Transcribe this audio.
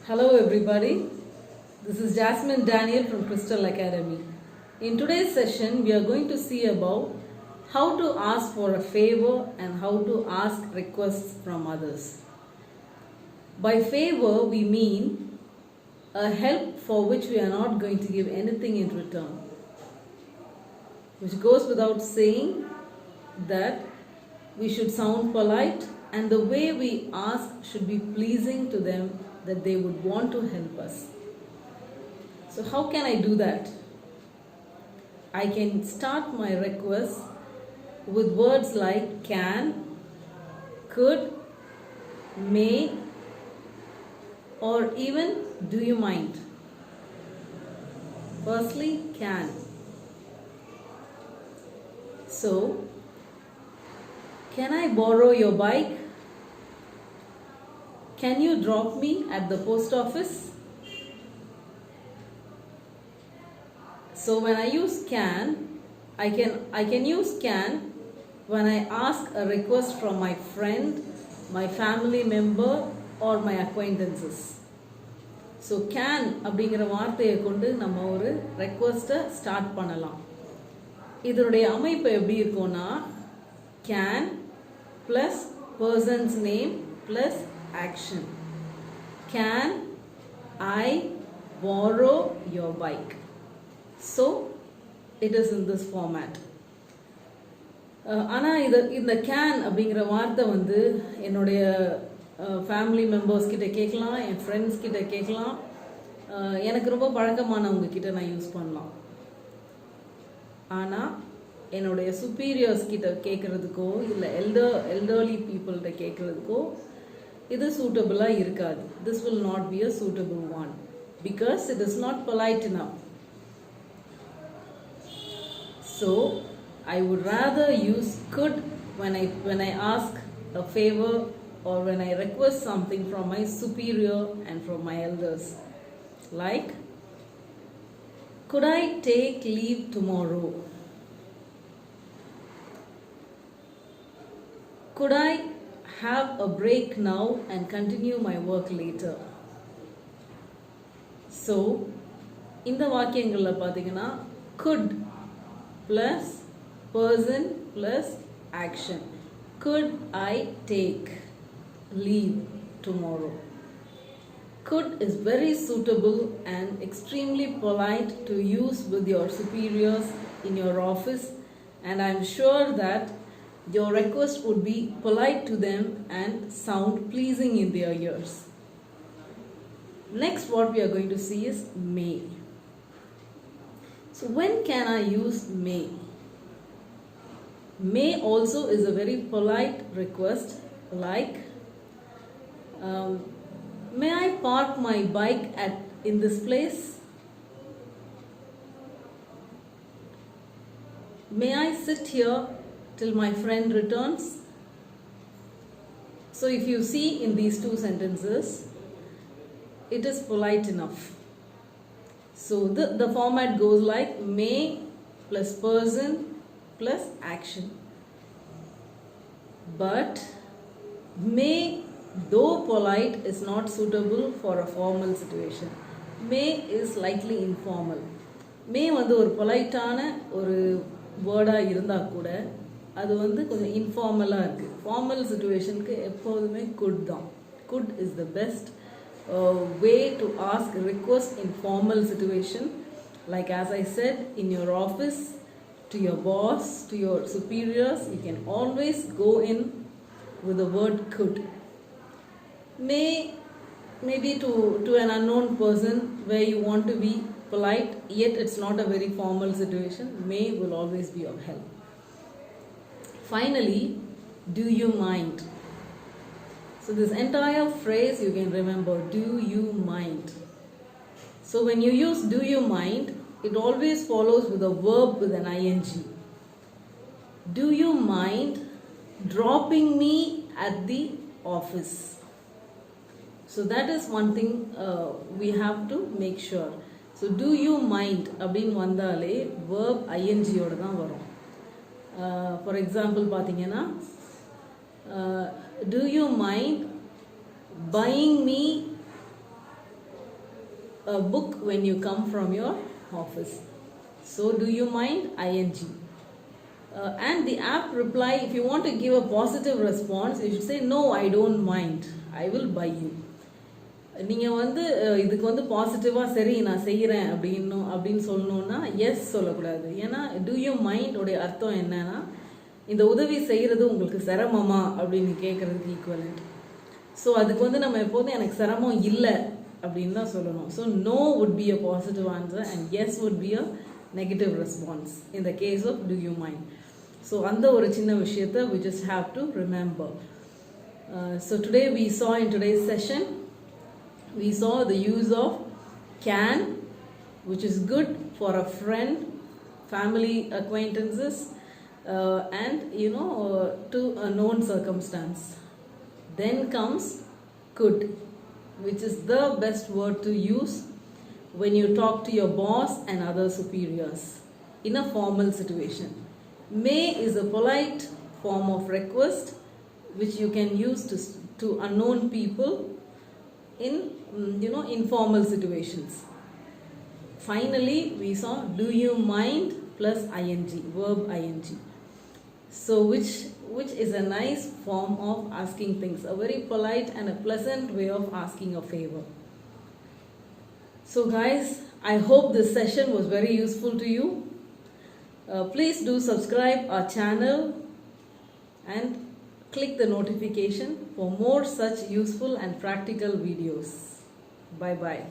Hello everybody, this is Jasmine Daniel from Crystal Academy. In today's session, we are going to see about how to ask for a favor and how to ask requests from others. By favor, we mean a help for which we are not going to give anything in return. Which goes without saying that we should sound polite and the way we ask should be pleasing to them, that they would want to help us. So how can I do that? I can start my request with words like can, could, may, or even do you mind. Firstly, can. So, can I borrow your bike? Can you drop me at the post office? So when I use can, I can use can when I ask a request from my friend, my family member or my acquaintances. So can அப்படிங்கிற வார்த்தையை கொண்டு நம்ம ஒரு ரெக்வெஸ்ட்டை start பண்ணலாம். இதனுடைய அமைப்பு எப்படி இருக்கும்னா can plus person's name plus action. Can I borrow your bike? So it is in this format. ஆனால் இந்த கேன் அப்படிங்கிற வார்த்தை வந்து என்னுடைய ஃபேமிலி மெம்பர்ஸ் கிட்ட கேட்கலாம், என் ஃப்ரெண்ட்ஸ் கிட்ட கேட்கலாம், எனக்கு ரொம்ப பழக்கமானவங்க கிட்ட நான் யூஸ் பண்ணலாம். ஆனால் என்னுடைய சுப்பீரியர்ஸ் கிட்ட கேட்குறதுக்கோ இல்லை எல்டர்லி பீப்புள்கிட்ட கேட்குறதுக்கோ இது சூட்டபிளாக இருக்காது. This will not be a suitable one because it is not polite enough. So I would rather use could when I ask a favor or when I request something from my superior and from my elders. Like, could I take leave tomorrow? Could I have a break now and continue my work later? So இந்த வாக்கியங்களில் பார்த்தீங்கன்னா could plus person plus action. Could I take leave tomorrow? Could is very suitable and extremely polite to use with your superiors in your office, and I'm sure that your request would be polite to them and sound pleasing in their ears. Next, what we are going to see is may. So when can I use may? May also is a very polite request, like may I park my bike in this place? May I sit here till my friend returns? So if you see in these two sentences, it is polite enough. So the format goes like may plus person plus action. But may, though polite, is not suitable for a formal situation. May is slightly informal. May வந்து ஒரு பொலைட்டான ஒரு வேர்டாக இருந்தால் கூட அது வந்து கொஞ்சம் இன்ஃபார்மலாக இருக்குது. Formal சுச்சுவேஷனுக்கு எப்போதுமே குட் தான். Good is the best way to ask a request in formal situation, like as I said, in your office, to your boss, to your superiors, you can always go in with the word could. Maybe to an unknown person where you want to be polite yet it's not a very formal situation, may will always be of help. Finally, do you mind? So this entire phrase you can remember, do you mind? So when you use do you mind, it always follows with a verb with an ing. Do you mind dropping me at the office? So that is one thing we have to make sure. So do you mind அப்படின்னு வந்தாலே verb ing ஓட தான் வரும். For example பார்த்தீங்கன்னா do you mind buying me a book when you come from your office. So do you mind? ing. And the apt reply, if you want to give a positive response, you should say, no, I don't mind, I will buy you. நீங்கள் வந்து இதுக்கு வந்து பாசிட்டிவாக சரி நான் செய்கிறேன் அப்படின்னு சொல்லணுன்னா எஸ் சொல்லக்கூடாது. ஏன்னா டூ யூ மைண்ட் உடைய அர்த்தம் என்னன்னா, இந்த உதவி செய்கிறது உங்களுக்கு சிரமமா அப்படின்னு கேட்குறதுக்கு ஈக்குவலண்ட். ஸோ அதுக்கு வந்து நம்ம எப்போதும் எனக்கு சிரமம் இல்லை அப்படின்னு தான் சொல்லணும். So no would be a positive answer and yes would be a negative response in the case of do you mind. So அந்த ஒரு சின்ன விஷயத்தை we just have to remember. So today we saw in today's session, we saw the use of can, which is good for a friend, family acquaintances, and to a known circumstance. Then comes could, which is the best word to use when you talk to your boss and other superiors in a formal situation. May is a polite form of request which you can use to unknown people in informal situations. Finally, we saw do you mind plus ing, verb ing. So which is a nice form of asking things, a very polite and a pleasant way of asking a favor. So guys, I hope this session was very useful to you. Please do subscribe our channel and click the notification for more such useful and practical videos. Bye bye.